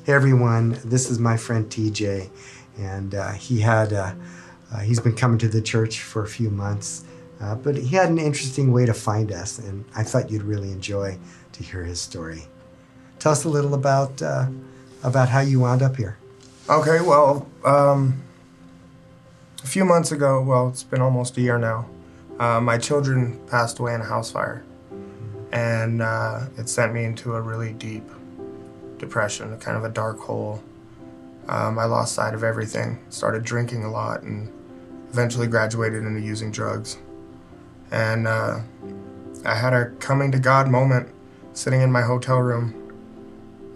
Hey everyone, this is my friend TJ, and he's been coming to the church for a few months, but he had an interesting way to find us, and I thought you'd really enjoy to hear his story. Tell us a little about how you wound up here. Okay, well, a few months ago, well, it's been almost a year now, my children passed away in a house fire, and it sent me into a really deep depression, kind of a dark hole. I lost sight of everything, started drinking a lot, and eventually graduated into using drugs. And I had a coming to God moment sitting in my hotel room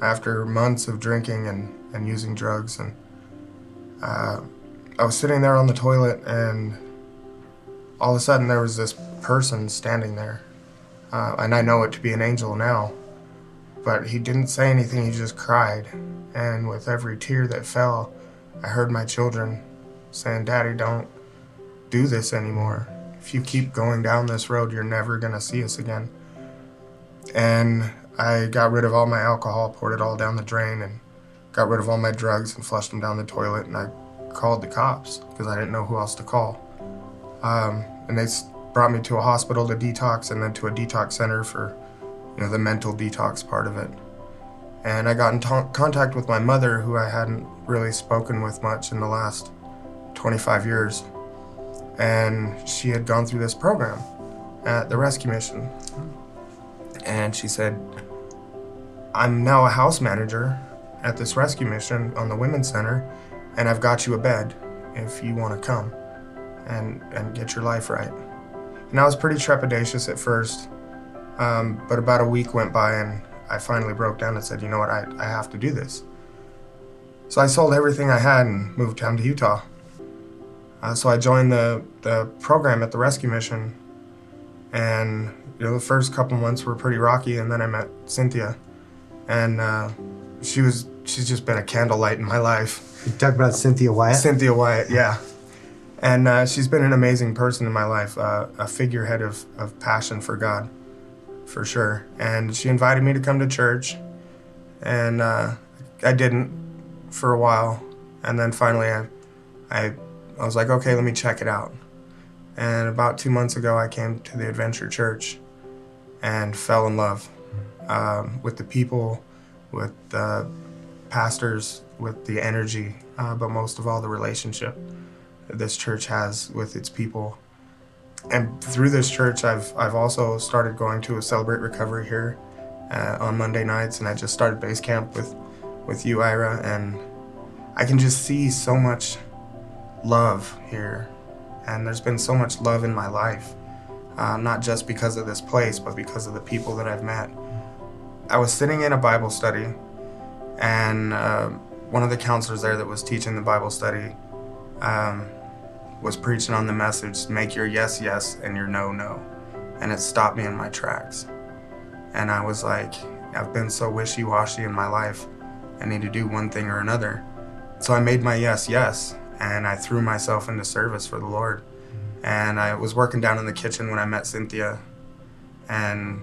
after months of drinking and using drugs. And I was sitting there on the toilet, and all of a sudden there was this person standing there. And I know it to be an angel now. But he didn't say anything, he just cried. And with every tear that fell, I heard my children saying, "Daddy, don't do this anymore. If you keep going down this road, you're never gonna see us again." And I got rid of all my alcohol, poured it all down the drain, and got rid of all my drugs and flushed them down the toilet, and I called the cops because I didn't know who else to call. And they brought me to a hospital to detox, and then to a detox center for the mental detox part of it. And I got in contact with my mother, who I hadn't really spoken with much in the last 25 years. And she had gone through this program at the rescue mission. And she said, "I'm now a house manager at this rescue mission on the Women's Center, and I've got you a bed if you want to come and get your life right." And I was pretty trepidatious at first. But about a week went by, and I finally broke down and said, "You know what, I have to do this." So I sold everything I had and moved down to Utah. So I joined the program at the rescue mission, and the first couple months were pretty rocky, and then I met Cynthia, and she's just been a candlelight in my life. You talk about Cynthia Wyatt? Cynthia Wyatt, yeah. And she's been an amazing person in my life, a figurehead of passion for God. For sure. And she invited me to come to church, and I didn't for a while, and then finally I was like, okay, let me check it out. And about 2 months ago I came to the Adventure Church and fell in love with the people, with the pastors, with the energy, but most of all the relationship that this church has with its people. And through this church, I've also started going to a Celebrate Recovery here on Monday nights, and I just started base camp with you, Ira, and I can just see so much love here, and there's been so much love in my life, not just because of this place, but because of the people that I've met. I was sitting in a Bible study, and one of the counselors there that was teaching the Bible study was preaching on the message, "Make your yes, yes, and your no, no." And it stopped me in my tracks. And I was like, I've been so wishy-washy in my life. I need to do one thing or another. So I made my yes, yes, and I threw myself into service for the Lord. And I was working down in the kitchen when I met Cynthia. And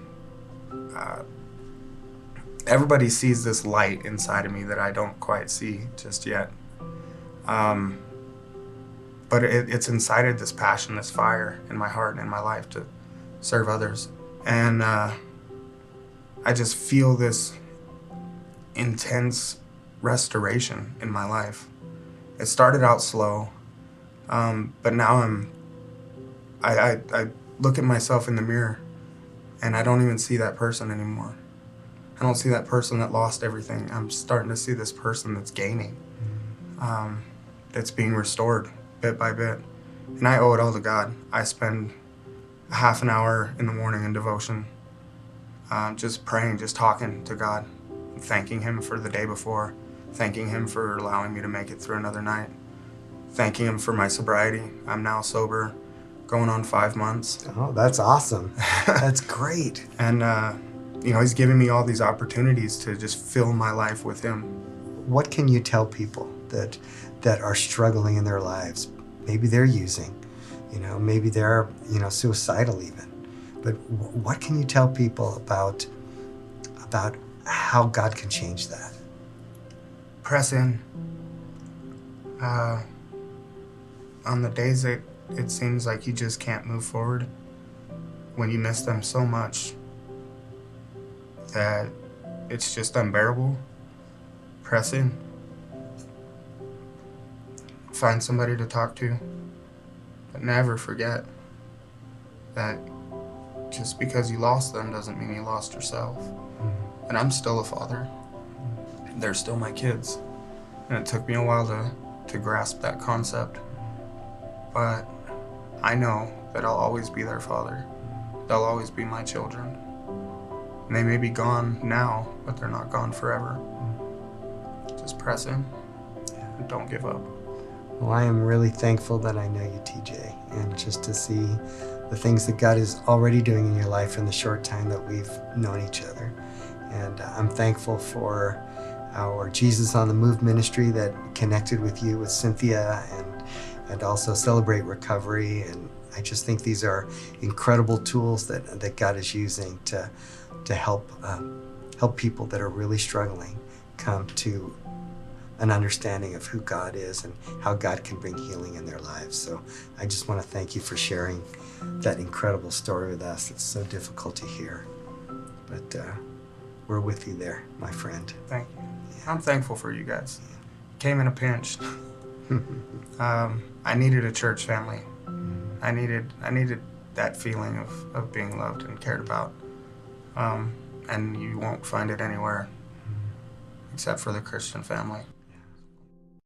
everybody sees this light inside of me that I don't quite see just yet. But it's incited this passion, this fire in my heart and in my life to serve others. And I just feel this intense restoration in my life. It started out slow, but now I look at myself in the mirror, and I don't even see that person anymore. I don't see that person that lost everything. I'm starting to see this person that's gaining, that's being restored bit by bit. And I owe it all to God. I spend a half an hour in the morning in devotion, just praying, just talking to God, thanking Him for the day before, thanking Him for allowing me to make it through another night, thanking Him for my sobriety. I'm now sober, going on 5 months. Oh, that's awesome. That's great. And He's giving me all these opportunities to just fill my life with Him. What can you tell people that are struggling in their lives? Maybe they're using, maybe they're, suicidal even. But what can you tell people about how God can change that? press in. On the days that it seems like you just can't move forward, when you miss them so much that it's just unbearable, press in. Find somebody to talk to, but never forget that just because you lost them doesn't mean you lost yourself. And I'm still a father. They're still my kids. And it took me a while to grasp that concept. But I know that I'll always be their father. They'll always be my children. And they may be gone now, but they're not gone forever. Just press in and don't give up. Well, I am really thankful that I know you, TJ, and just to see the things that God is already doing in your life in the short time that we've known each other. And I'm thankful for our Jesus on the Move ministry that connected with you, with Cynthia, and also Celebrate Recovery. And I just think these are incredible tools that God is using to help people that are really struggling come to an understanding of who God is and how God can bring healing in their lives. So I just want to thank you for sharing that incredible story with us. It's so difficult to hear, but we're with you there, my friend. Thank you. I'm thankful for you guys. Came in a pinch. I needed a church family. I needed that feeling of being loved and cared about. And you won't find it anywhere except for the Christian family.